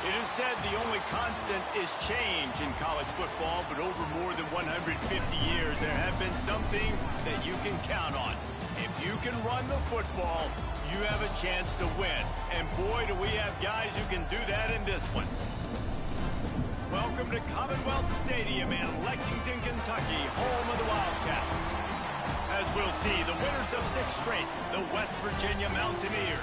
It is said the only constant is change in college football, but over more than 150 years, there have been some things that you can count on. If you can run the football, you have a chance to win. And boy, do we have guys who can do that in this one. Welcome to Commonwealth Stadium in Lexington, Kentucky, home of the Wildcats. As we'll see, the winners of 6 straight, the West Virginia Mountaineers,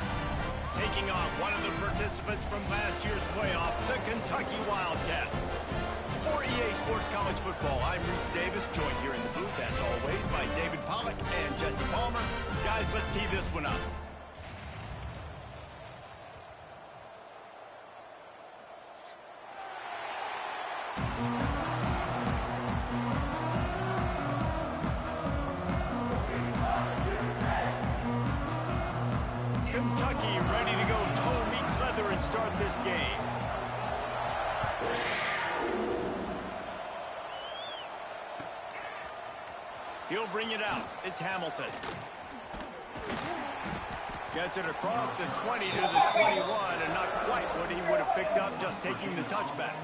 taking on one of the participants from last year's playoff, the Kentucky Wildcats. For EA Sports College Football, I'm Reese Davis, joined here in the booth, as always, by David Pollack and Jesse Palmer. Guys, let's tee this one up. Kentucky ready to go toe meets leather and start this game. He'll bring it out. It's Hamilton. Gets it across the 20 to the 21, and not quite what he would have picked up just taking the touchback.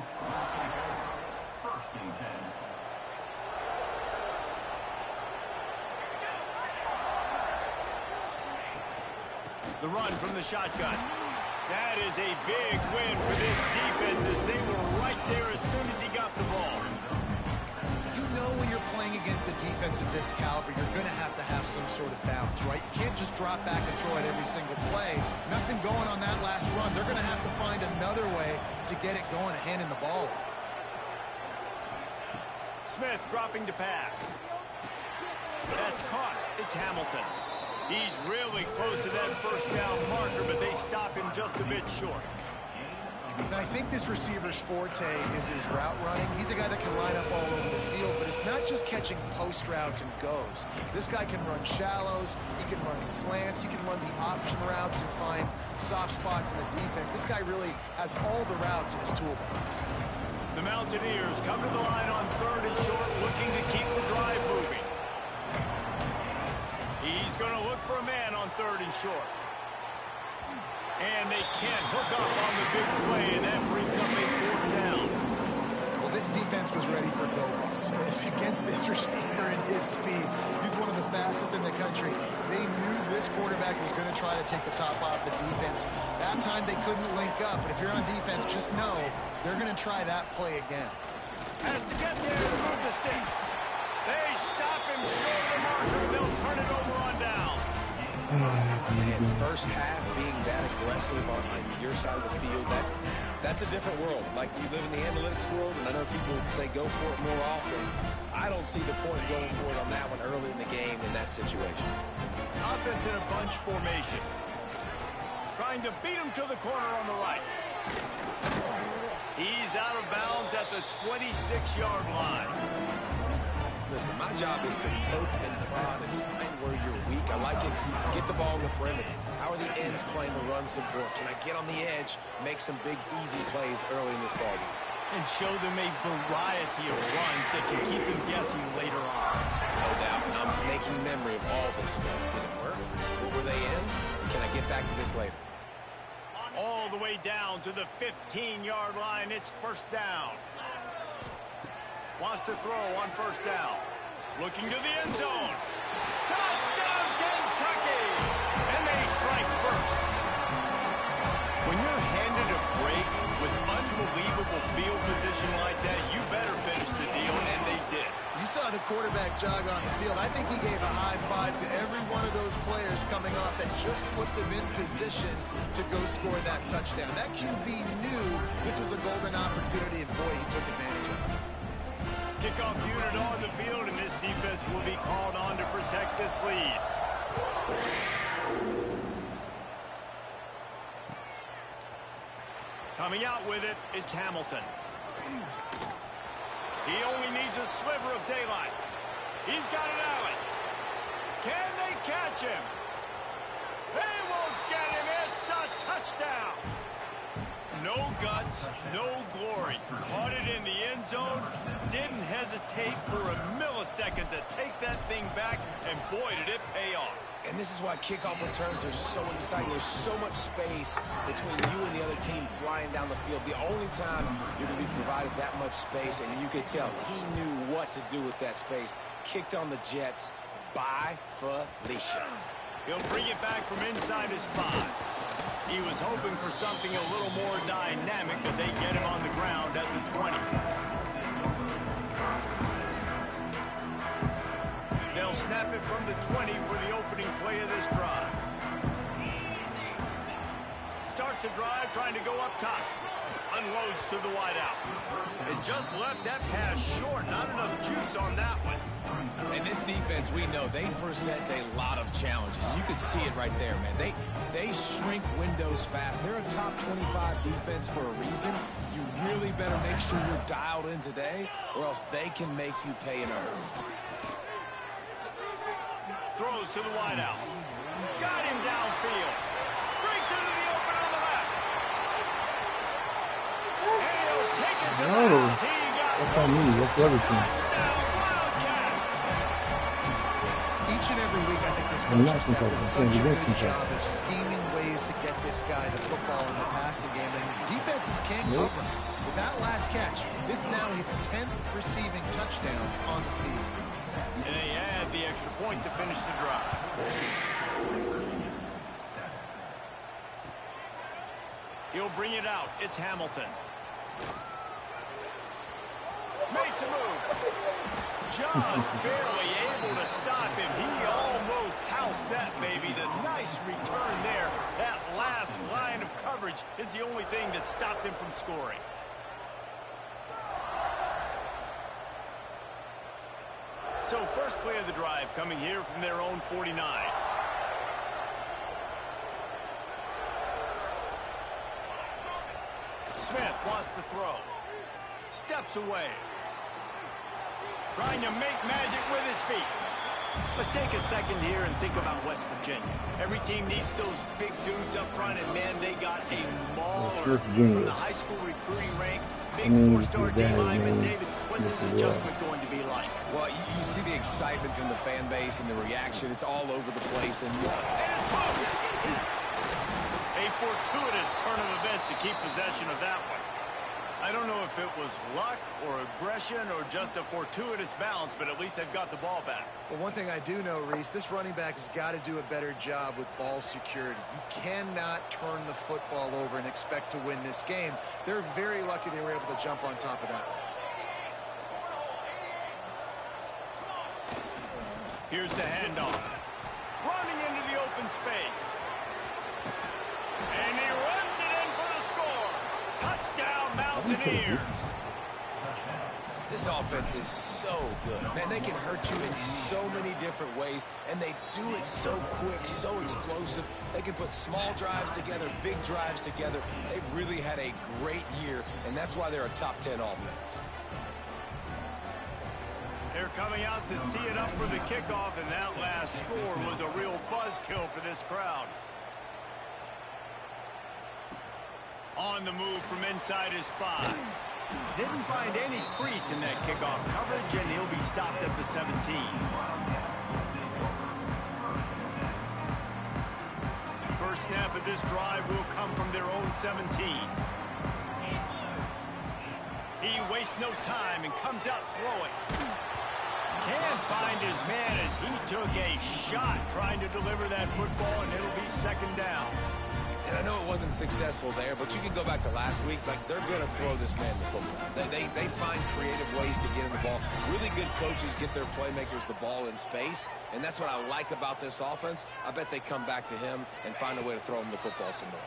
The run from the shotgun. That is a big win for this defense as they were right there as soon as he got the ball. You know when you're playing against a defense of this caliber, you're going to have some sort of balance, right? You can't just drop back and throw it every single play. Nothing going on that last run. They're going to have to find another way to get it going and handing the ball off. Smith dropping to pass. That's caught. It's Hamilton. He's really close to that first down marker, but they stop him just a bit short. And I think this receiver's forte is his route running. He's a guy that can line up all over the field, but it's not just catching post routes and goes. This guy can run shallows, he can run slants, he can run the option routes and find soft spots in the defense. This guy really has all the routes in his toolbox. The Mountaineers come to the line on 3rd and short, looking to keep the drive moving. He's going to look for a man on 3rd and short. And they can't hook up on the big play, and that brings up a 4th down. Well, this defense was ready for go-balls. Against this receiver and his speed, he's one of the fastest in the country. They knew this quarterback was going to try to take the top off the defense. That time they couldn't link up, but if you're on defense, just know they're going to try that play again. Has to get there to move the sticks. They stop him short of the marker. They'll turn it over on down. Man, first half being that aggressive on your side of the field, that's a different world. Like, you live in the analytics world, and I know people say go for it more often. I don't see the point of going for it on that one early in the game in that situation. Offense in a bunch formation. Trying to beat him to the corner on the right. He's out of bounds at the 26-yard line. Listen, my job is to poke and prod and find where you're weak. I like it. Get the ball in the perimeter. How are the ends playing the run support? Can I get on the edge, make some big, easy plays early in this ballgame? And show them a variety of runs that can keep them guessing later on. No doubt, and I'm making memory of all this stuff. Did it work? What were they in? Can I get back to this later? All the way down to the 15-yard line. It's 1st down. Wants to throw on 1st down. Looking to the end zone. Touchdown, Kentucky! And they strike first. When you're handed a break with unbelievable field position like that, you better finish the deal, and they did. You saw the quarterback jog on the field. I think he gave a high five to every one of those players coming off that just put them in position to go score that touchdown. That QB knew this was a golden opportunity, and boy, he took advantage of it. Kickoff unit on the field, and this defense will be called on to protect this lead. Coming out with it, it's Hamilton. He only needs a sliver of daylight. He's got an alley. Can they catch him? They won't get him. It's a touchdown. No guts, no glory. Caught it in the end zone. Didn't hesitate for a millisecond to take that thing back, and boy, did it pay off. And this is why kickoff returns are so exciting. There's so much space between you and the other team flying down the field. The only time you're going to be provided that much space, and you could tell he knew what to do with that space. Kicked on the Jets by Felicia. He'll bring it back from inside his 5. He was hoping for something a little more dynamic, but they get him on the ground at the 20. They'll snap it from the 20 for the opening play of this drive. Starts a drive trying to go up top. Unloads to the wideout. It just left that pass short. Not enough juice on that one. And this defense, we know, they present a lot of challenges. You can see it right there, man. They shrink windows fast. They're a top 25 defense for a reason. You really better make sure you're dialed in today, or else they can make you pay in a hurry. Throws to the wideout. Got him downfield. Breaks into the open on the left. And he'll take it to the house. He got touchdown Wildcats. Each and every week, I think this coaching staff does such a good job of scheming ways to get this guy the football in the passing game, and defenses can't cover him. With that last catch, this is now his 10th receiving touchdown on the season. And they add the extra point to finish the drive. He'll bring it out. It's Hamilton. Makes a move. Just barely able to stop him. He almost housed that baby. The nice return there. That last line of coverage is the only thing that stopped him from scoring. So first play of the drive coming here from their own 49. Smith wants to throw. Steps away. Trying to make magic with his feet. Let's take a second here and think about West Virginia. Every team needs those big dudes up front, and man, they got a mauler from the high school recruiting ranks. Big four-star D-lineman. David, what's his adjustment going to be like? Well, you see the excitement from the fan base and the reaction. It's all over the place. And it's close. A fortuitous turn of events to keep possession of that one. I don't know if it was luck or aggression or just a fortuitous bounce, but at least they've got the ball back. Well, one thing I do know, Reese, this running back has got to do a better job with ball security. You cannot turn the football over and expect to win this game. They're very lucky they were able to jump on top of that. Here's the handoff. Running into the open space. And he runs it in for the score. Touchdown, Mountaineers. This offense is so good. Man, they can hurt you in so many different ways, and they do it so quick, so explosive. They can put small drives together, big drives together. They've really had a great year, and that's why they're a top 10 offense. They're coming out to tee it up for the kickoff, and that last score was a real buzzkill for this crowd. On the move from inside his 5. Didn't find any crease in that kickoff coverage, and he'll be stopped at the 17. First snap of this drive will come from their own 17. He wastes no time and comes out throwing. Can't find his man as he took a shot trying to deliver that football, and it'll be second down. And I know it wasn't successful there, but you can go back to last week. Like, they're going to throw this man the football. They find creative ways to get him the ball. Really good coaches get their playmakers the ball in space, and that's what I like about this offense. I bet they come back to him and find a way to throw him the football some more.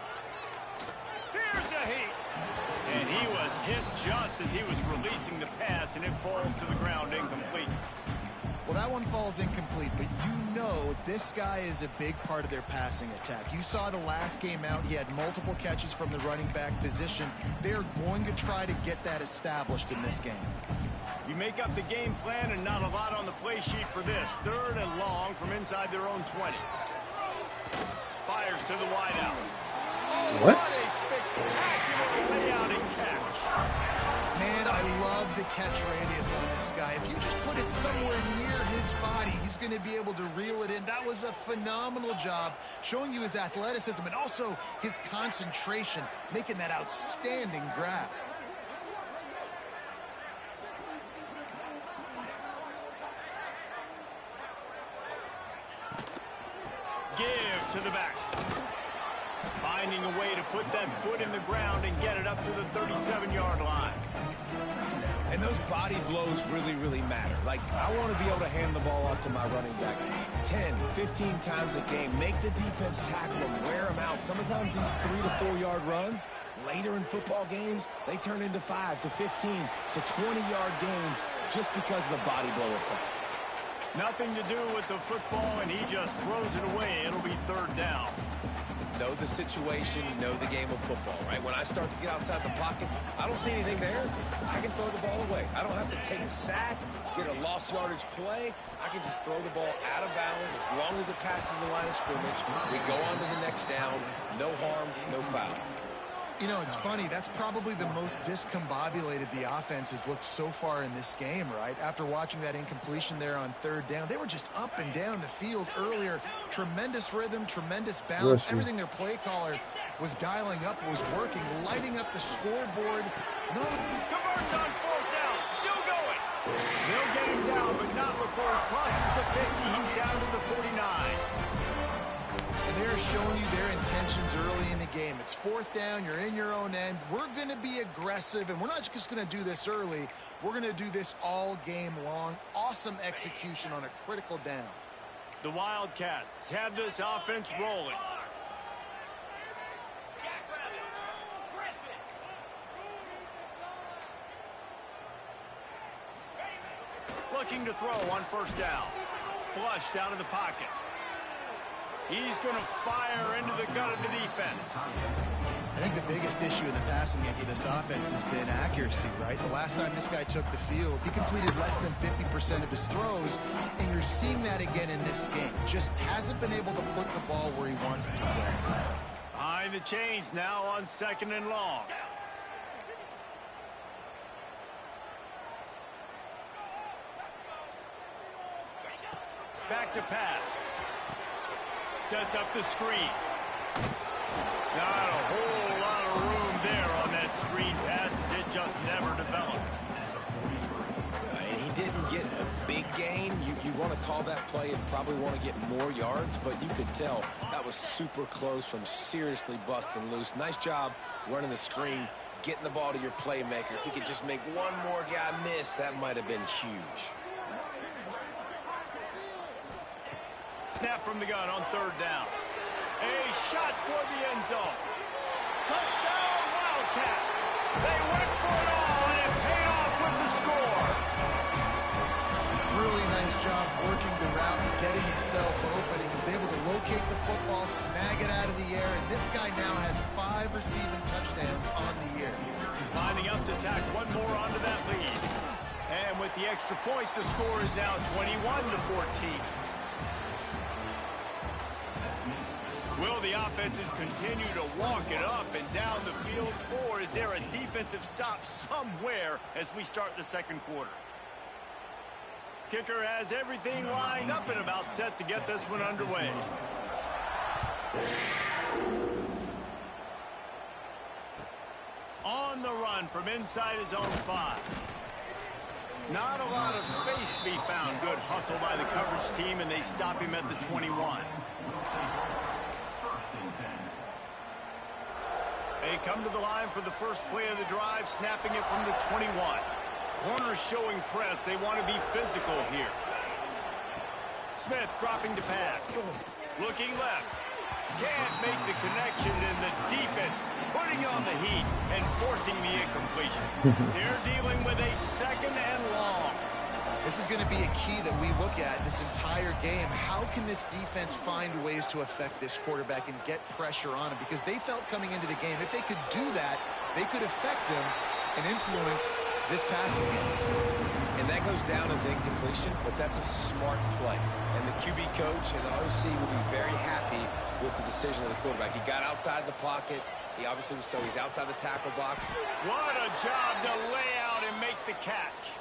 Here's a heat. And he was hit just as he was releasing the pass, and it falls to the ground incomplete. Well, that one falls incomplete, but you know this guy is a big part of their passing attack. You saw the last game out. He had multiple catches from the running back position. They're going to try to get that established in this game. You make up the game plan and not a lot on the play sheet for this. 3rd and long from inside their own 20. Fires to the wideout. Oh, what a spectacular layout and catch. Man, I love the catch radius on this guy. If you just put it somewhere near his body, he's going to be able to reel it in. That was a phenomenal job showing you his athleticism and also his concentration, making that outstanding grab. Give to the back. Finding a way to put that foot in the ground and get it up to the 37-yard line. And those body blows really, really matter. Like, I want to be able to hand the ball off to my running back 10, 15 times a game. Make the defense tackle them, wear them out. Sometimes these 3 to 4 yard runs, later in football games, they turn into 5 to 15 to 20-yard gains just because of the body blow effect. Nothing to do with the football, and he just throws it away. It'll be third down. Know the situation, know the game of football, right? When I start to get outside the pocket, I don't see anything there. I can throw the ball away. I don't have to take a sack, get a lost yardage play. I can just throw the ball out of bounds as long as it passes the line of scrimmage. We go on to the next down. No harm, no foul. You know, it's funny. That's probably the most discombobulated the offense has looked so far in this game, right? After watching that incompletion there on third down, they were just up and down the field earlier. Tremendous rhythm, tremendous balance. Everything their play caller was dialing up was working, lighting up the scoreboard. No. Converts on fourth down. Still going. They'll get him down, but not before he crosses the 50. He's down to the 49. They're showing you their intentions early in the game. It's fourth down. You're in your own end. We're going to be aggressive, and we're not just going to do this early. We're going to do this all game long. Awesome execution on a critical down. The Wildcats have this offense rolling. Looking to throw on first down. Flushed out of the pocket. He's going to fire into the gut of the defense. I think the biggest issue in the passing game for this offense has been accuracy, right? The last time this guy took the field, he completed less than 50% of his throws, and you're seeing that again in this game. Just hasn't been able to put the ball where he wants it to play. Behind the chains now on second and long. Back to pass. Sets up the screen. Not a whole lot of room there on that screen pass as it just never developed. And he didn't get a big gain. You want to call that play and probably want to get more yards, but you could tell that was super close from seriously busting loose. Nice job running the screen, getting the ball to your playmaker. If he could just make one more guy miss, that might have been huge. Snap from the gun on third down. A shot toward the end zone. Touchdown, Wildcats. They went for it all, and it paid off with the score. Really nice job working the route and getting himself open. He was able to locate the football, snag it out of the air, and this guy now has 5 receiving touchdowns on the year. Lining up to tack one more onto that lead. And with the extra point, the score is now 21-14. Will the offenses continue to walk it up and down the field, or is there a defensive stop somewhere as we start the second quarter? Kicker has everything lined up and about set to get this one underway. On the run from inside his own 5. Not a lot of space to be found. Good hustle by the coverage team, and they stop him at the 21. They come to the line for the first play of the drive, snapping it from the 21. Corners showing press. They want to be physical here. Smith dropping to pass. Looking left. Can't make the connection, and the defense putting on the heat and forcing the incompletion. They're dealing with a second and long. This is going to be a key that we look at this entire game. How can this defense find ways to affect this quarterback and get pressure on him? Because they felt coming into the game, if they could do that, they could affect him and influence this passing game. And that goes down as incompletion, but that's a smart play. And the QB coach and the OC will be very happy with the decision of the quarterback. He got outside the pocket. He obviously was, so he's outside the tackle box. What a job to lay out and make the catch.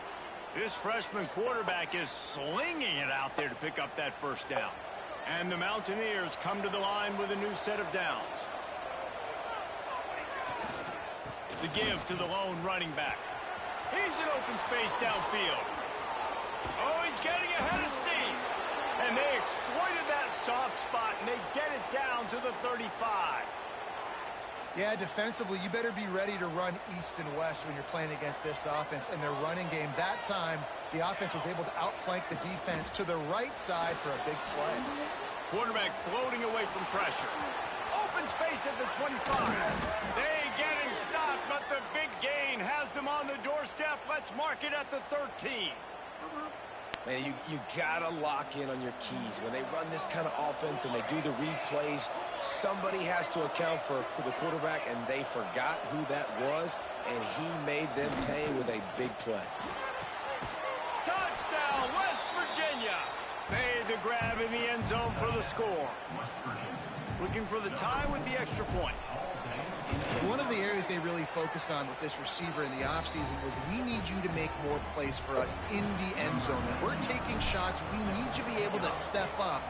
This freshman quarterback is slinging it out there to pick up that first down. And the Mountaineers come to the line with a new set of downs. The give to the lone running back. He's in open space downfield. Oh, he's getting ahead of steam. And they exploited that soft spot, and they get it down to the 35. Yeah, defensively, you better be ready to run east and west when you're playing against this offense. In their running game, that time, the offense was able to outflank the defense to the right side for a big play. Quarterback floating away from pressure. Open space at the 25. They get him stopped, but the big gain has them on the doorstep. Let's mark it at the 13. Man, you gotta lock in on your keys. When they run this kind of offense and they do the replays, somebody has to account for the quarterback, and they forgot who that was, and he made them pay with a big play. Touchdown, West Virginia! Made the grab in the end zone for the score. Looking for the tie with the extra point. One of the areas they really focused on with this receiver in the offseason was we need you to make more plays for us in the end zone. When we're taking shots, we need you to be able to step up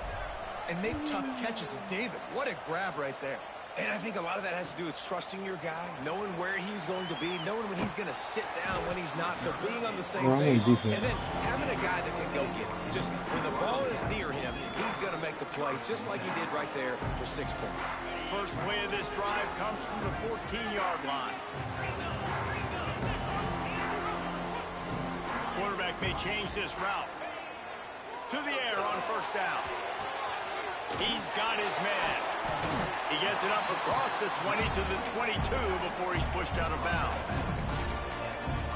and make tough catches. And David, what a grab right there. And I think a lot of that has to do with trusting your guy, knowing where he's going to be, knowing when he's going to sit down, when he's not, so being on the same page, and then having a guy that can go get it. Just when the ball is near him, he's going to make the play just like he did right there for 6 points. First play of this drive comes from the 14-yard line. Quarterback may change this route. To the air on first down. He's got his man. He gets it up across the 20 to the 22 before he's pushed out of bounds.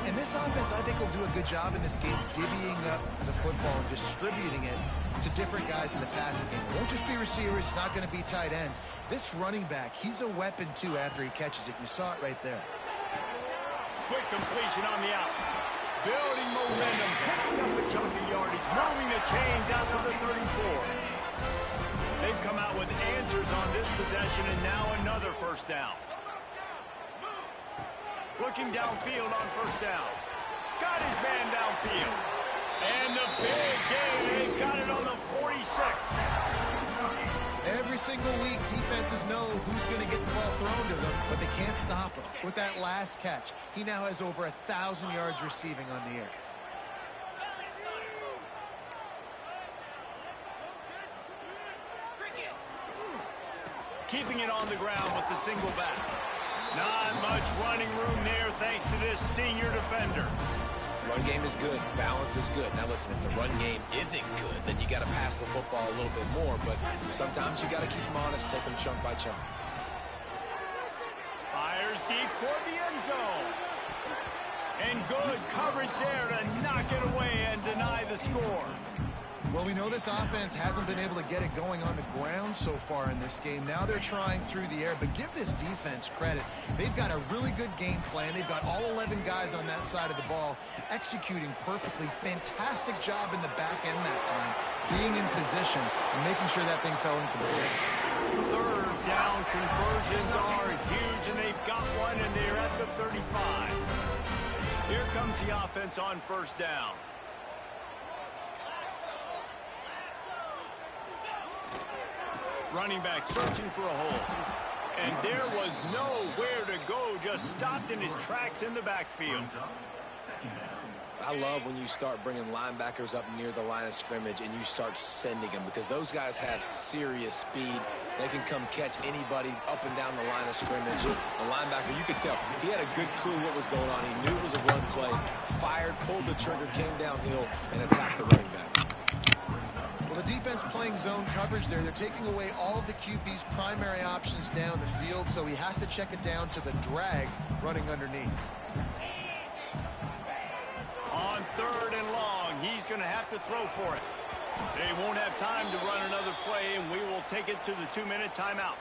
And this offense, I think, will do a good job in this game divvying up the football and distributing it to different guys in the passing game. It won't just be receivers. It's not going to be tight ends. This running back, he's a weapon, too, after he catches it. You saw it right there. Quick completion on the out. Building momentum, picking up a chunk of yardage, moving the chains out to the 34. They've come out with answers on this possession, and now another first down. Looking downfield on first down. Got his man downfield. And the big gain, they've got it on the 46. Every single week, defenses know who's going to get the ball thrown to them, but they can't stop him. With that last catch, he now has over 1,000 yards receiving on the air. Keeping it on the ground with the single back. Not much running room there thanks to this senior defender. Run game is good. Balance is good. Now listen, if the run game isn't good, then you got to pass the football a little bit more. But sometimes you got to keep them honest, take them chunk by chunk. Fires deep for the end zone. And good coverage there to knock it away and deny the score. Well, we know this offense hasn't been able to get it going on the ground so far in this game. Now they're trying through the air, but give this defense credit. They've got a really good game plan. They've got all 11 guys on that side of the ball executing perfectly. Fantastic job in the back end that time, being in position and making sure that thing fell incomplete. Third down conversions are huge, and they've got one, and they're at the 35. Here comes the offense on first down. Running back searching for a hole. And there was nowhere to go, just stopped in his tracks in the backfield. I love when you start bringing linebackers up near the line of scrimmage and you start sending them, because those guys have serious speed. They can come catch anybody up and down the line of scrimmage. The linebacker, you could tell, he had a good clue what was going on. He knew it was a run play, fired, pulled the trigger, came downhill, and attacked the running back. Well, the defense playing zone coverage there. They're taking away all of the QB's primary options down the field, so he has to check it down to the drag running underneath. On third and long, he's going to have to throw for it. They won't have time to run another play, and we will take it to the 2-minute timeout.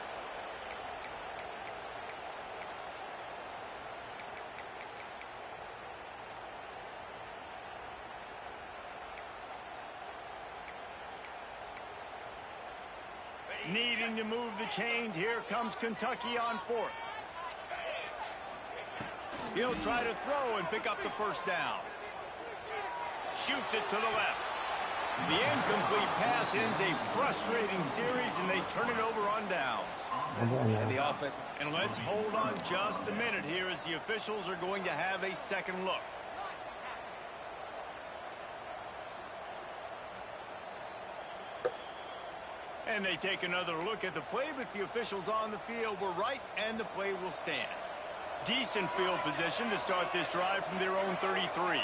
Needing to move the chains, here comes Kentucky on fourth. He'll try to throw and pick up the first down. Shoots it to the left. The incomplete pass ends a frustrating series, and they turn it over on downs. And the offense. And let's hold on just a minute here as the officials are going to have a second look. And they take another look at the play, but the officials on the field were right, and the play will stand. Decent field position to start this drive from their own 33.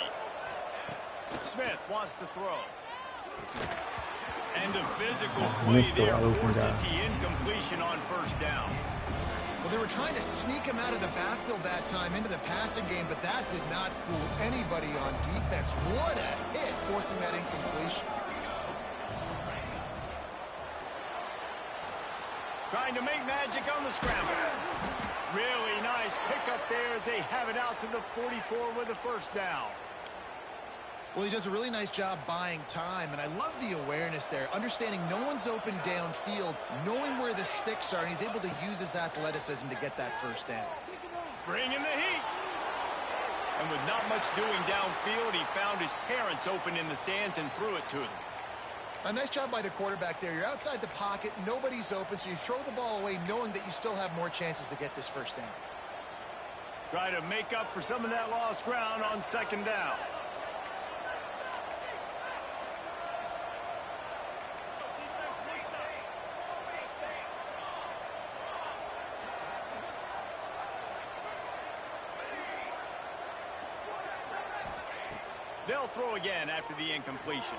Smith wants to throw. And the physical play there forces the incompletion on first down. Well, they were trying to sneak him out of the backfield that time into the passing game, but that did not fool anybody on defense. What a hit, forcing that incompletion. Trying to make magic on the scramble. Really nice pickup there as they have it out to the 44 with a first down. Well, he does a really nice job buying time, and I love the awareness there, understanding no one's open downfield, knowing where the sticks are, and he's able to use his athleticism to get that first down. Bringing the heat. And with not much doing downfield, he found his parents open in the stands and threw it to them. A nice job by the quarterback there. You're outside the pocket, nobody's open, so you throw the ball away knowing that you still have more chances to get this first down. Try to make up for some of that lost ground on second down. They'll throw again after the incompletion.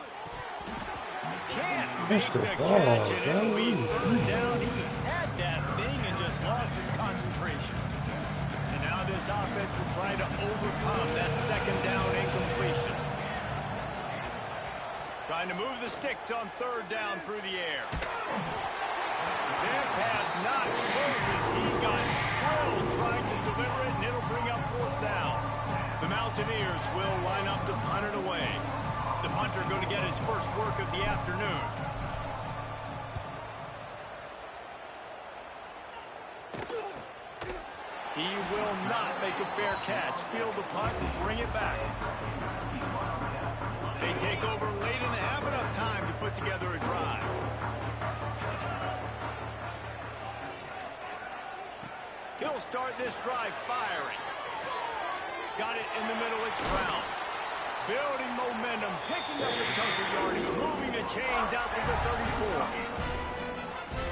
Can't make the catch, and it'll be third down. He had that thing and just lost his concentration. And now this offense will try to overcome that second down incompletion. Trying to move the sticks on third down through the air. That pass not closes. He got drilled trying to deliver it, and it'll bring up fourth down. The Mountaineers will line up to punt it away. The punter going to get his first work of the afternoon. He will not make a fair catch. Field the punt and bring it back. They take over late and have enough time to put together a drive. He'll start this drive firing. Got it in the middle. It's Brown. Building momentum, picking up a chunk of yardage, moving the chains out to the 34.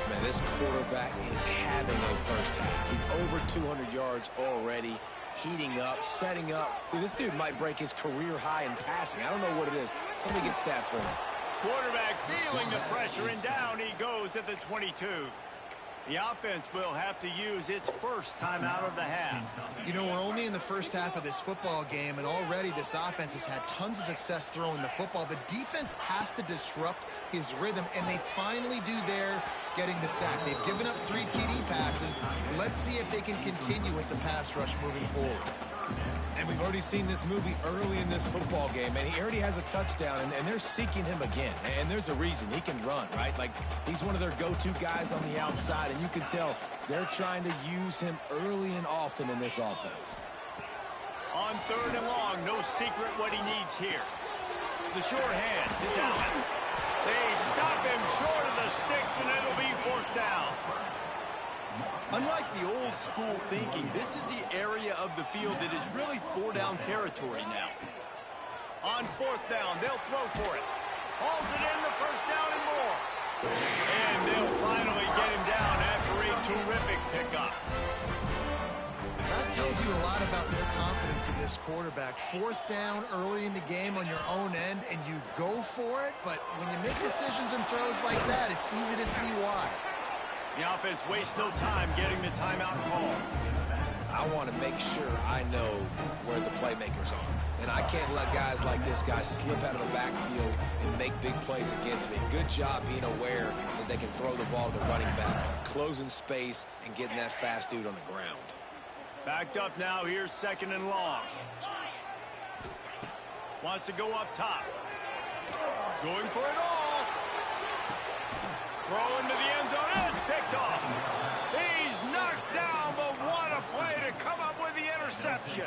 Man, this quarterback is having a first half. He's over 200 yards already, heating up, setting up. Dude, this dude might break his career high in passing. I don't know what it is. Somebody get stats for him. Quarterback feeling the pressure, and down he goes at the 22. The offense will have to use its first timeout of the half. You know, we're only in the first half of this football game, and already this offense has had tons of success throwing the football. The defense has to disrupt his rhythm, and they finally do there, getting the sack. They've given up 3 TD passes. Let's see if they can continue with the pass rush moving forward. And we've already seen this movie early in this football game, and he already has a touchdown, and they're seeking him again. And there's a reason. He can run, right? Like, he's one of their go-to guys on the outside, and you can tell they're trying to use him early and often in this offense. On third and long, no secret what he needs here. The short hand to Allen. They stop him short of the sticks, and it'll be fourth down. Unlike the old school thinking, this is the area of the field that is really 4-down territory now. On fourth down, they'll throw for it. Hauls it in, the first down and more. And they'll finally get him down after a terrific pickup. That tells you a lot about their confidence in this quarterback. Fourth down early in the game on your own end, and you go for it, but when you make decisions and throws like that, it's easy to see why. The offense wastes no time getting the timeout call. I want to make sure I know where the playmakers are. And I can't let guys like this guy slip out of the backfield and make big plays against me. Good job being aware that they can throw the ball to the running back, closing space, and getting that fast dude on the ground. Backed up now. Here's second and long. Wants to go up top. Going for it all. Throw into the end zone. It's picked off. He's knocked down, but what a play to come up with the interception. interception.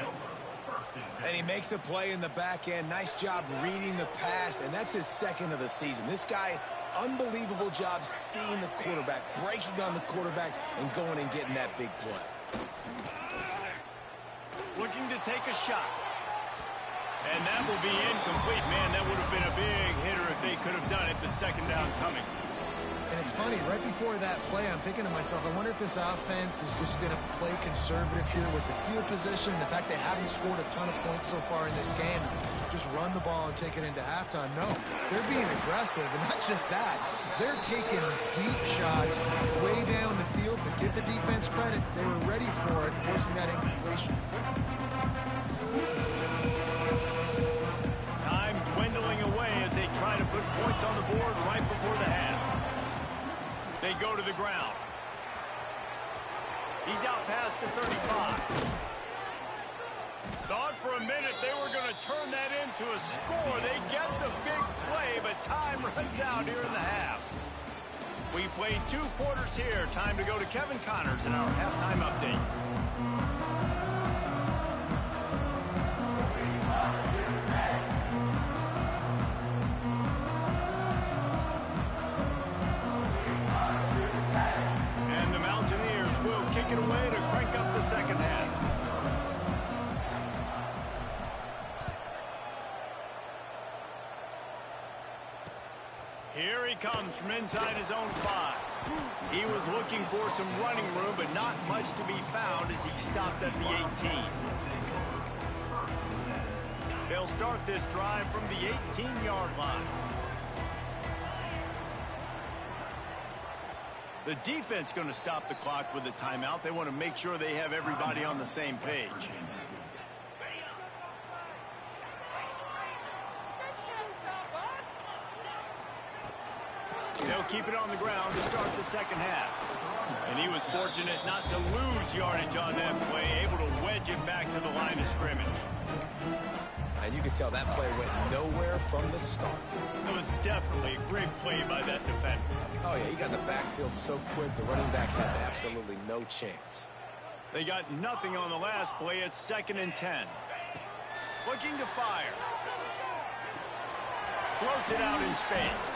And he makes a play in the back end. Nice job reading the pass, and that's his second of the season. This guy, unbelievable job seeing the quarterback, breaking on the quarterback, and going and getting that big play. Looking to take a shot. And that will be incomplete. Man, that would have been a big hitter if they could have done it, but second down coming. And it's funny, right before that play, I'm thinking to myself, I wonder if this offense is just going to play conservative here with the field position, the fact they haven't scored a ton of points so far in this game, just run the ball and take it into halftime. No, they're being aggressive, and not just that. They're taking deep shots way down the field, but give the defense credit. They were ready for it, forcing that incompletion. Time dwindling away as they try to put points on the board right before the half. They go to the ground. He's out past the 35. Thought for a minute they were going to turn that into a score. They get the big play, but time runs out here in the half. We played 2 quarters here. Time to go to Kevin Connors in our halftime update. Kick it away to crank up the second half. Here he comes from inside his own 5. He was looking for some running room, but not much to be found as he stopped at the 18. They'll start this drive from the 18-yard line. The defense going to stop the clock with a timeout. They want to make sure they have everybody on the same page. They'll keep it on the ground to start the second half. And he was fortunate not to lose yardage on that play, able to wedge it back to the line of scrimmage. And you can tell that play went nowhere from the start. It was definitely a great play by that defender. Oh, yeah, he got in the backfield so quick, the running back had absolutely no chance. They got nothing on the last play. It's 2nd and 10. Looking to fire. Floats it out in space.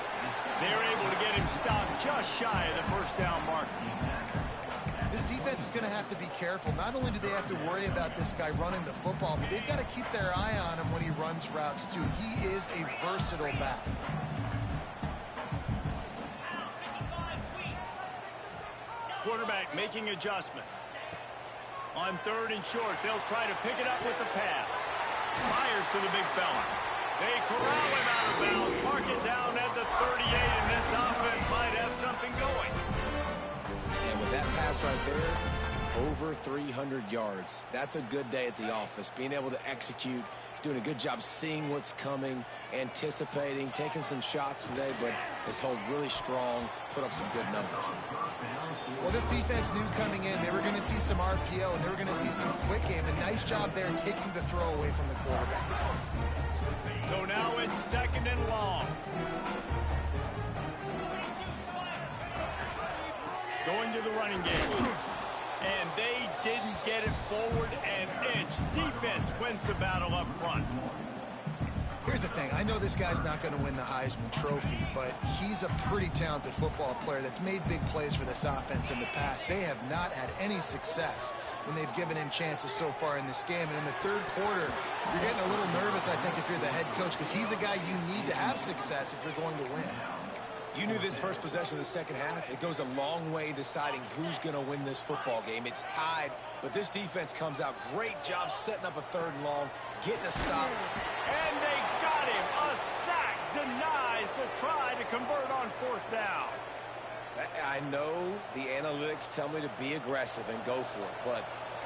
They're able to get him stopped just shy of the first down marker. This defense is going to have to be careful. Not only do they have to worry about this guy running the football, but they've got to keep their eye on him when he runs routes, too. He is a versatile back. Quarterback making adjustments. On 3rd and short, they'll try to pick it up with the pass. Fires to the big fella. They corral him out of bounds, mark it down at the 38, and this offense might have something going. And with that pass right there, over 300 yards. That's a good day at the office. Being able to execute, doing a good job seeing what's coming, anticipating, taking some shots today, but has held really strong, put up some good numbers. Well, this defense knew coming in they were going to see some RPO and they were going to see some quick game. A nice job there taking the throw away from the quarterback. So now it's 2nd and long. Going to the running game. And they didn't get it forward an inch. Defense wins the battle up front. Here's the thing. I know this guy's not going to win the Heisman Trophy, but he's a pretty talented football player that's made big plays for this offense in the past. They have not had any success when they've given him chances so far in this game. And in the 3rd quarter, you're getting a little nervous, I think, if you're the head coach, because he's a guy you need to have success if you're going to win. You knew this first possession of the second half. It goes a long way deciding who's going to win this football game. It's tied, but this defense comes out. Great job setting up a 3rd and long, getting a stop. And they got him. A sack denies the try to convert on 4th down. I know the analytics tell me to be aggressive and go for it, but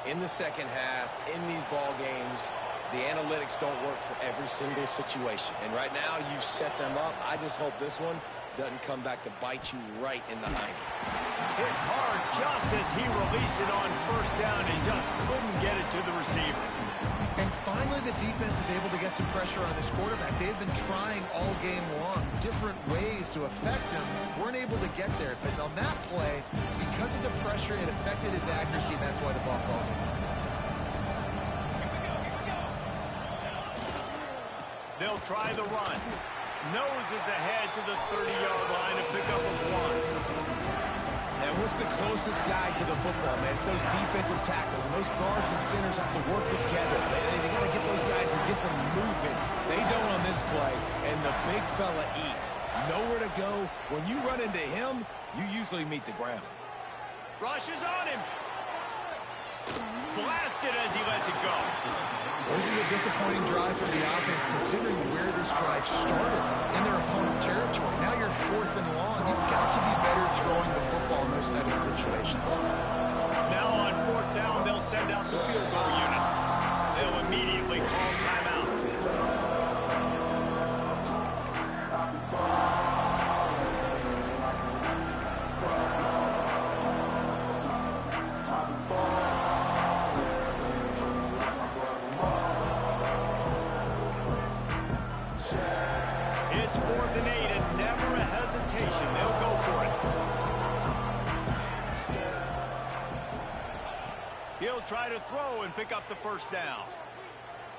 in the second half, in these ball games, the analytics don't work for every single situation. And right now, you've set them up. I just hope this one doesn't come back to bite you right in the hiney. Hit hard just as he released it on 1st down and just couldn't get it to the receiver. And finally, the defense is able to get some pressure on this quarterback. They've been trying all game long different ways to affect him. Weren't able to get there. But on that play, because of the pressure, it affected his accuracy, and that's why the ball falls in. They'll try the run. Noses ahead to the 30-yard line, a pickup of 1. And what's the closest guy to the football, man? It's those defensive tackles, and those guards and centers have to work together. They got to get those guys and get some movement. They don't on this play, and the big fella eats. Nowhere to go. When you run into him, you usually meet the ground. Rushes on him. Blasted as he lets it go. Well, this is a disappointing drive from the offense, considering where this drive started, in their opponent territory. Now you're 4th and long. You've got to be better throwing the football in those types of situations. Now on 4th down, they'll send out the field goal unit. They'll immediately call timeout. It's 4th and 8 and never a hesitation. They'll go for it. He'll try to throw and pick up the first down.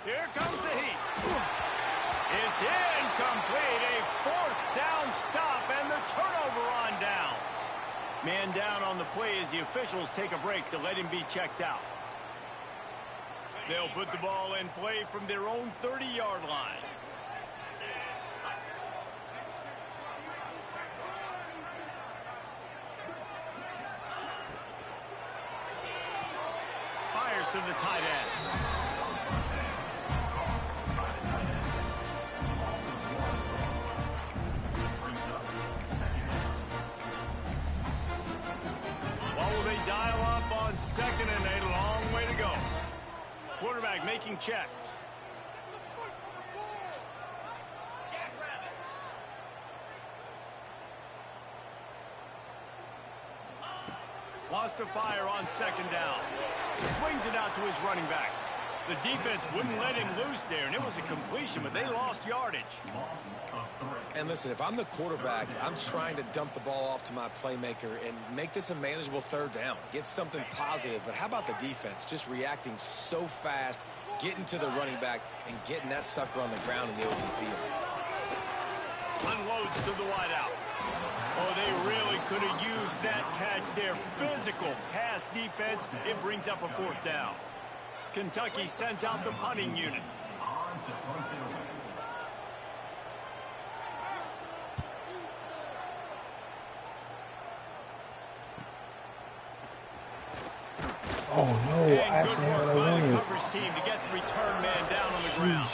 Here comes the heat. It's incomplete. A 4th down stop and the turnover on downs. Man down on the play as the officials take a break to let him be checked out. They'll put the ball in play from their own 30-yard line. Fires to the tight end. What will they dial up on 2nd and a long way to go? Quarterback making checks. Wants to fire on 2nd down. Swings it out to his running back. The defense wouldn't let him loose there, and it was a completion, but they lost yardage. And listen, if I'm the quarterback, I'm trying to dump the ball off to my playmaker and make this a manageable 3rd down. Get something positive. But how about the defense? Just reacting so fast, getting to the running back, and getting that sucker on the ground in the open field. Unloads to the wideout. Oh, they really could have used that catch there. Physical pass defense. It brings up a 4th down. Kentucky sends out the punting unit. Oh no, And I good actually had work a by the win. coverage team to get the return man down on the ground.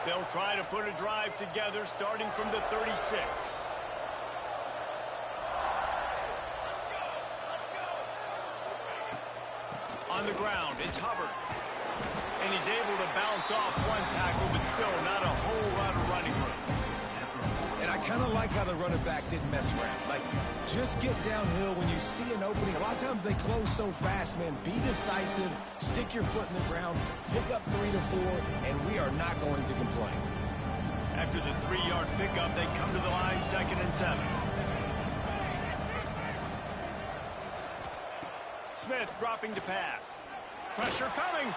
They'll try to put a drive together starting from the 36. On the ground, it's Hubbard. And he's able to bounce off one tackle, but still not a whole lot of running room. And I kind of like how the running back didn't mess around. Like, just get downhill when you see an opening. A lot of times they close so fast, man. Be decisive, stick your foot in the ground, pick up 3 to 4, and we are not going to complain. After the 3-yard pickup, they come to the line 2nd and 7. Smith dropping to pass. Pressure coming.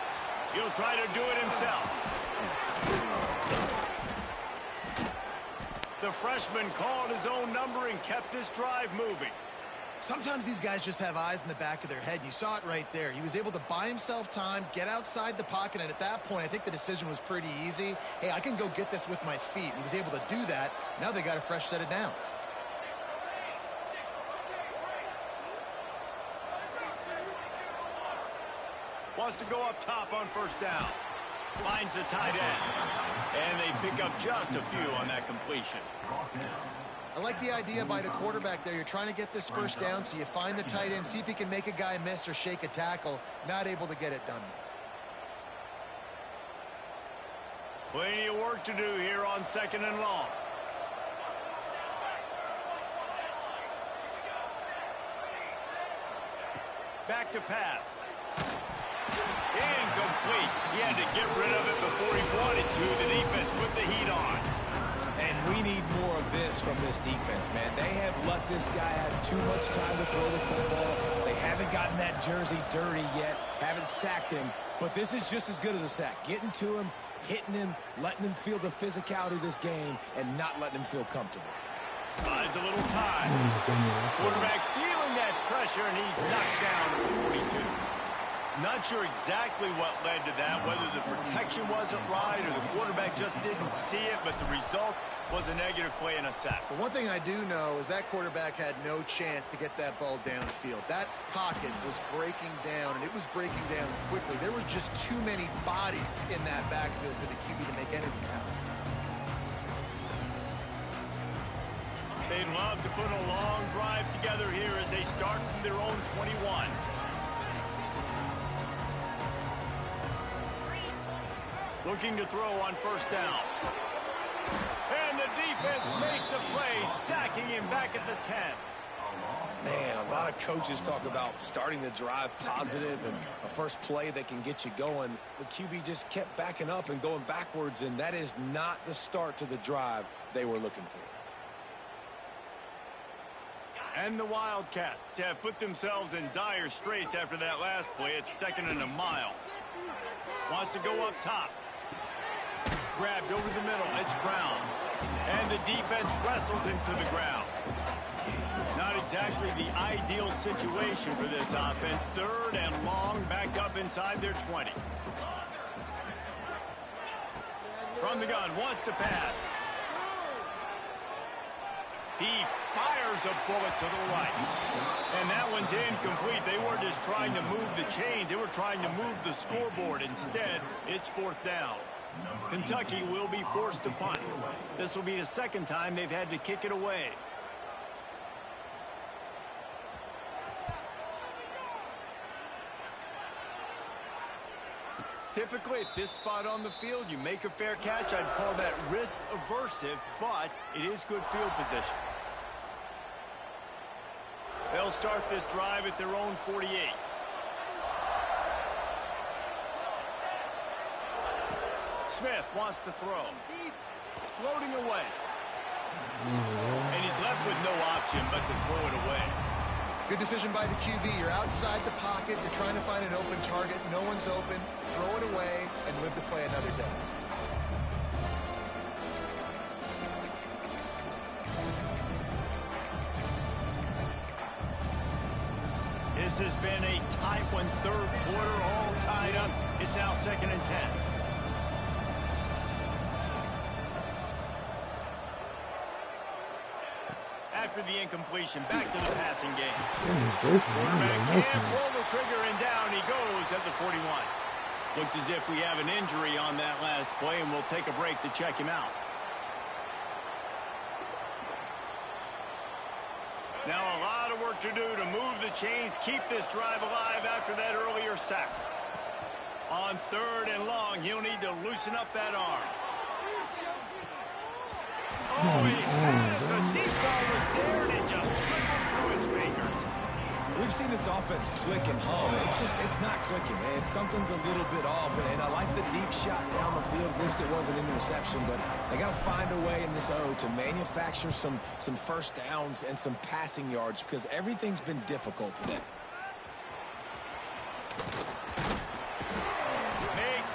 He'll try to do it himself. The freshman called his own number and kept this drive moving. Sometimes these guys just have eyes in the back of their head. You saw it right there. He was able to buy himself time, get outside the pocket, and at that point, I think the decision was pretty easy. Hey, I can go get this with my feet. He was able to do that. Now they got a fresh set of downs. Wants to go up top on 1st down. Finds the tight end. And they pick up just a few on that completion. I like the idea by the quarterback there. You're trying to get this 1st down, so you find the tight end, see if he can make a guy miss or shake a tackle. Not able to get it done. Plenty of work to do here on 2nd and long. Back to pass. Incomplete. He had to get rid of it before he wanted to. The defense put the heat on. And we need more of this from this defense, man. They have let this guy have too much time to throw the football. They haven't gotten that jersey dirty yet, haven't sacked him, but this is just as good as a sack. Getting to him, hitting him, letting him feel the physicality of this game, and not letting him feel comfortable. Buys a little time. Quarterback feeling that pressure, and he's knocked down to 42. Not sure exactly what led to that, whether the protection wasn't right or the quarterback just didn't see it, but the result was a negative play and a sack. But one thing I do know is that quarterback had no chance to get that ball downfield. That pocket was breaking down, and it was breaking down quickly. There were just too many bodies in that backfield for the QB to make anything happen. They'd love to put a long drive together here as they start from their own 21. Looking to throw on first down. And the defense makes a play, sacking him back at the 10. Man, a lot of coaches talk about starting the drive positive and a first play that can get you going. The QB just kept backing up and going backwards, and that is not the start to the drive they were looking for. And the Wildcats have put themselves in dire straits after that last play. It's 2nd and a mile. Wants to go up top. Grabbed over the middle. It's Brown. And the defense wrestles him to the ground. Not exactly the ideal situation for this offense. 3rd and long, back up inside their 20. From the gun, wants to pass. He fires a bullet to the right. And that one's incomplete. They weren't just trying to move the chains. They were trying to move the scoreboard. Instead, it's 4th down. Kentucky will be forced to punt. This will be the 2nd time they've had to kick it away. Typically, at this spot on the field, you make a fair catch. I'd call that risk aversive, but it is good field position. They'll start this drive at their own 48. Smith wants to throw. Floating away. And he's left with no option but to throw it away. Good decision by the QB. You're outside the pocket. You're trying to find an open target. No one's open. Throw it away and live to play another day. This has been a tight one. 3rd quarter, all tied up. It's now 2nd and 10. After the incompletion, back to the passing game. Quarterback can't pull the trigger, and down he goes at the 41. Looks as if we have an injury on that last play, and we'll take a break to check him out. Now a lot of work to do to move the chains, keep this drive alive after that earlier sack. On 3rd and long, he'll need to loosen up that arm. Oh, he had it. The deep ball was there, and it just trickled through his fingers. We've seen this offense click and hum. It's not clicking. Something's a little bit off, and I like the deep shot down the field. At least it wasn't an interception, but they got to find a way in this O to manufacture some first downs and some passing yards because everything's been difficult today.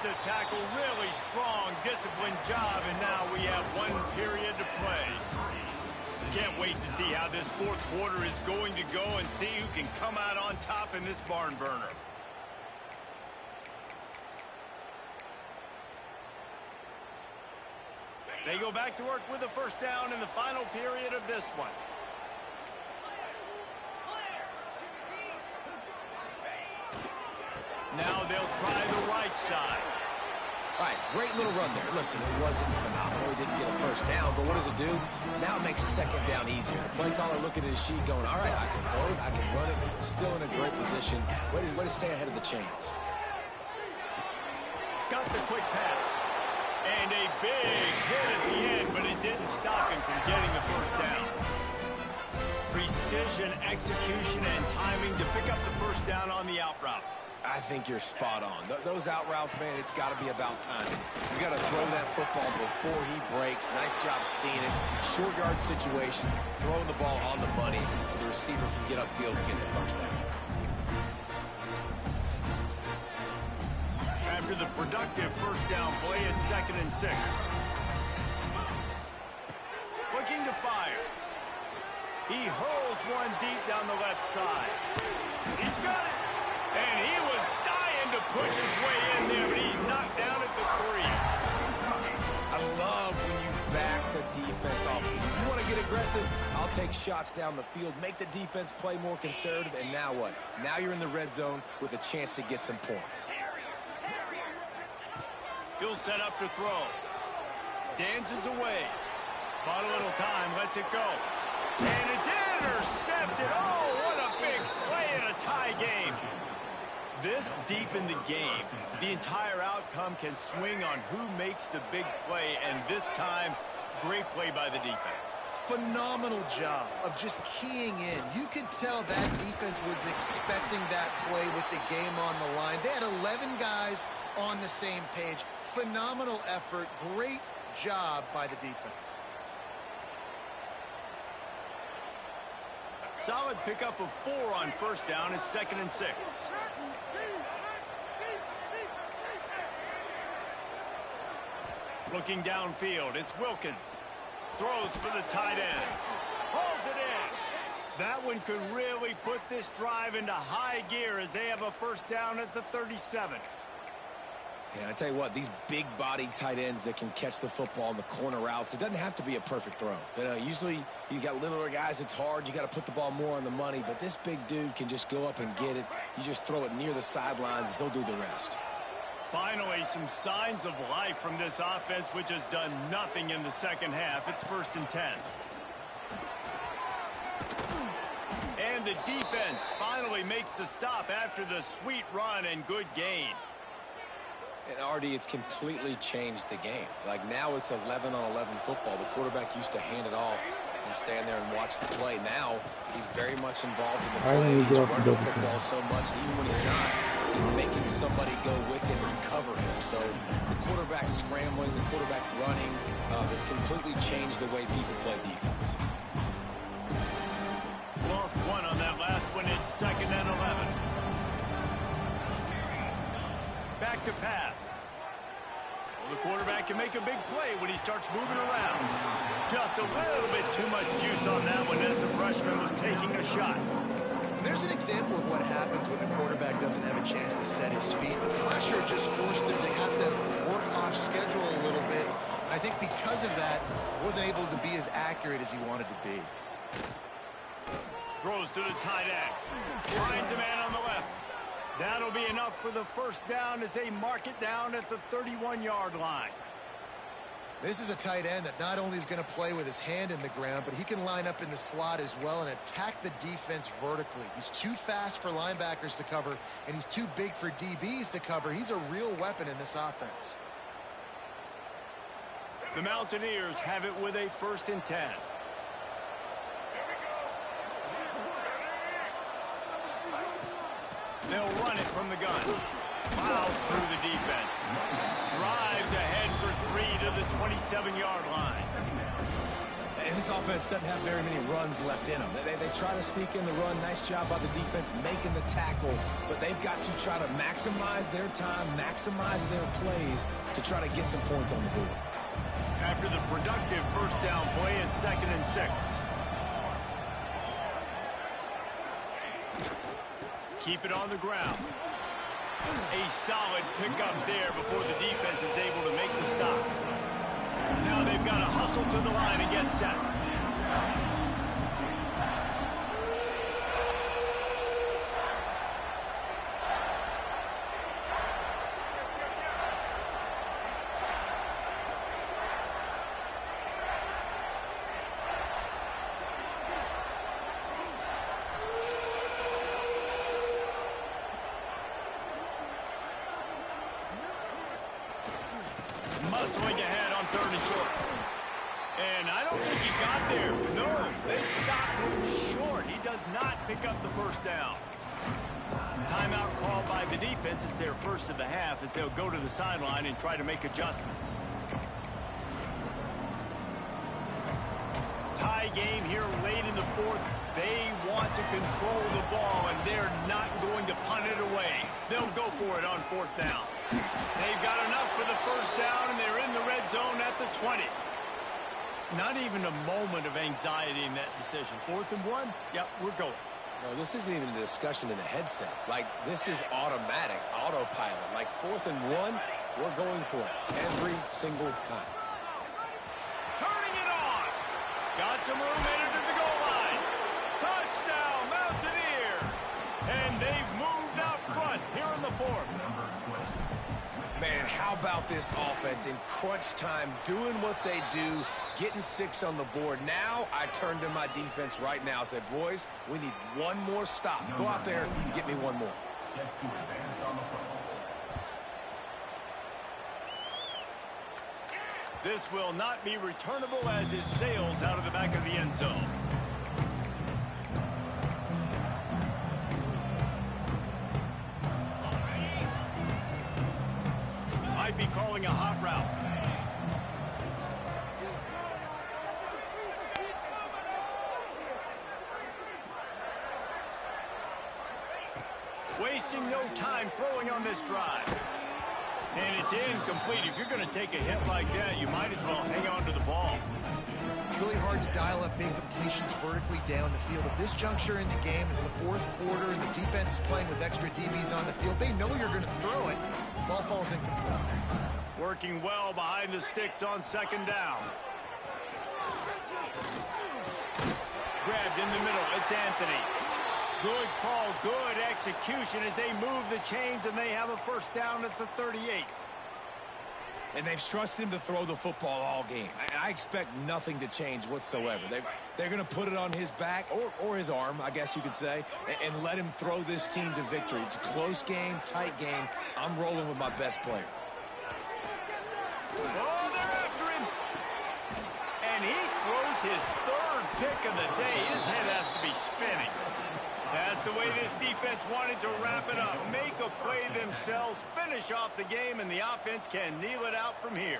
The tackle, really strong, disciplined job, and now we have 1 period to play. Can't wait to see how this 4th quarter is going to go and see who can come out on top in this barn burner. They go back to work with a first down in the final period of this one. Now they'll try the right side. All right, great little run there. Listen, it wasn't phenomenal. He didn't get a first down, but what does it do? Now it makes 2nd down easier. The play caller looking at his sheet going, all right, I can throw it, I can run it. Still in a great position. Way to stay ahead of the chains. Got the quick pass. And a big hit at the end, but it didn't stop him from getting the first down. Precision, execution, and timing to pick up the first down on the out route. I think you're spot on. Those out routes, man, it's got to be about timing. You got to throw that football before he breaks. Nice job seeing it. Short yard situation, throwing the ball on the money so the receiver can get upfield and get the first down. After the productive first down play, it's 2nd and 6. Looking to fire. He hurls one deep down the left side. He's got it. And he was dying to push his way in there, but he's knocked down at the 3. I love when you back the defense off. If you want to get aggressive, I'll take shots down the field, make the defense play more conservative, and now what? Now you're in the red zone with a chance to get some points. He'll set up to throw. Dances away. Bought a little time, lets it go. And it's intercepted. Oh, what a big play in a tie game. This deep in the game, the entire outcome can swing on who makes the big play, and this time, great play by the defense. Phenomenal job of just keying in. You could tell that defense was expecting that play with the game on the line. They had 11 guys on the same page. Phenomenal effort. Great job by the defense. Solid pickup of 4 on first down. It's 2nd and 6. Looking downfield, it's Wilkins. Throws for the tight end. Pulls it in. That one could really put this drive into high gear as they have a first down at the 37. Yeah, I tell you what, these big-bodied tight ends that can catch the football in the corner routes, it doesn't have to be a perfect throw. You know, usually you got littler guys, it's hard. You got to put the ball more on the money, but this big dude can just go up and get it. You just throw it near the sidelines, he'll do the rest. Finally, some signs of life from this offense, which has done nothing in the second half. It's 1st and 10. And the defense finally makes the stop after the sweet run and good gain. And RD, it's completely changed the game. Like now it's 11-on-11 football. The quarterback used to hand it off and stand there and watch the play. Now he's very much involved in the play. He's running the football so much, and even when he's not, he's making somebody go with him and cover him. So the quarterback scrambling, the quarterback running has completely changed the way people play defense. Lost one on that last one. It's 2nd and 11. Back to pass. Well, the quarterback can make a big play when he starts moving around. Just a little bit too much juice on that one as the freshman was taking a shot. There's an example of what happens when the quarterback doesn't have a chance to set his feet. The pressure just forced him to have to work off schedule a little bit. And I think because of that, he wasn't able to be as accurate as he wanted to be. Throws to the tight end. Finds a man on the left. That'll be enough for the first down as they mark it down at the 31-yard line. This is a tight end that not only is going to play with his hand in the ground, but he can line up in the slot as well and attack the defense vertically. He's too fast for linebackers to cover, and he's too big for DBs to cover. He's a real weapon in this offense. The Mountaineers have it with a 1st and 10. They'll run it from the gun. Plows through the defense. Drives ahead for 3 to the 27-yard line. And this offense doesn't have very many runs left in them. They try to sneak in the run. Nice job by the defense making the tackle. But they've got to try to maximize their time, maximize their plays to try to get some points on the board. After the productive first down play, it's 2nd and 6. Keep it on the ground. A solid pickup there before the defense is able to make the stop. Now they've got to hustle to the line and get set. Muscling ahead on 3rd and short. And I don't think he got there. No, they stopped him short. He does not pick up the first down. Timeout called by the defense. It's their first of the half as they'll go to the sideline and try to make adjustments. Tie game here late in the fourth. They want to control the ball, and they're not going to punt it away. They'll go for it on fourth down. They've got enough for the first down, and they're in the red zone at the 20. Not even a moment of anxiety in that decision. 4th and 1? Yep, we're going. No, this isn't even a discussion in the headset. Like, this is automatic, autopilot. Like, 4th and 1, we're going for it every single time. Turning it on. Got some room headed to the goal line. Touchdown, Mountaineers. And they've moved out front here in the 4th. Man, how about this offense in crunch time, doing what they do, getting 6 on the board. Now I turn to my defense right now. I said, boys, we need one more stop. Go out there and get me one more. This will not be returnable as it sails out of the back of the end zone. Might be calling a hot route. Wasting no time throwing on this drive. And it's incomplete. If you're going to take a hit like that, you might as well hang on to the ball. It's really hard to dial up big completions vertically down the field. At this juncture in the game, it's the 4th quarter, and the defense is playing with extra DBs on the field. They know you're going to throw it. Ball falls incomplete. Working well behind the sticks on 2nd down. Grabbed in the middle. It's Anthony. Good call, good execution as they move the chains, and they have a first down at the 38. And they've trusted him to throw the football all game. I expect nothing to change whatsoever. They're going to put it on his back, or his arm, I guess you could say, and let him throw this team to victory. It's a close game, tight game. I'm rolling with my best player. Oh, they're after him. And he throws his 3rd pick of the day. His head has to be spinning. That's the way this defense wanted to wrap it up. Make a play themselves, finish off the game, and the offense can kneel it out from here.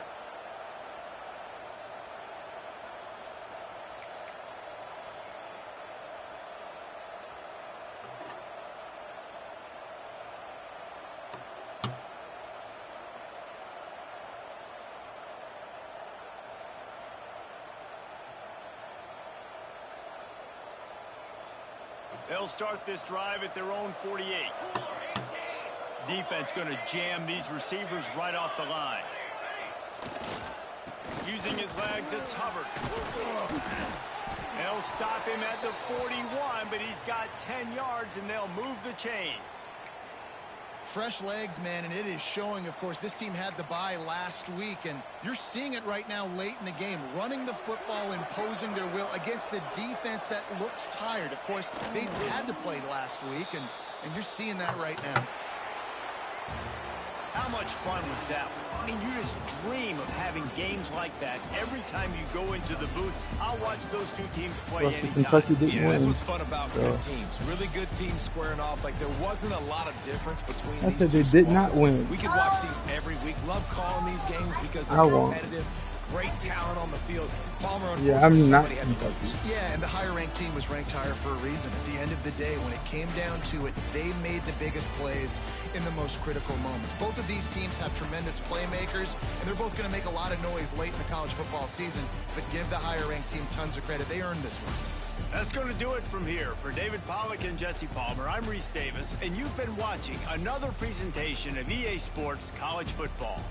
They'll start this drive at their own 48. Defense going to jam these receivers right off the line. Using his legs, it's Hubbard. They'll stop him at the 41, but he's got 10 yards, and they'll move the chains. Fresh legs, man, and it is showing. Of course, this team had the bye last week, and you're seeing it right now late in the game. Running the football, imposing their will against the defense that looks tired. Of course, they had to play last week, and you're seeing that right now. How much fun was that? I mean, you just dream of having games like that every time you go into the booth. I'll watch those two teams play anytime. Yeah, that's what's fun about good teams. Really good teams squaring off. Like, there wasn't a lot of difference between these two they did not win. We could watch these every week. Love calling these games because they're competitive. Great talent on the field. Palmer, yeah, I'm not. Yeah, and the higher-ranked team was ranked higher for a reason. At the end of the day, when it came down to it, they made the biggest plays in the most critical moments. Both of these teams have tremendous playmakers, and they're both going to make a lot of noise late in the college football season, but give the higher-ranked team tons of credit. They earned this one. That's going to do it from here. For David Pollack and Jesse Palmer, I'm Reese Davis, and you've been watching another presentation of EA Sports College Football.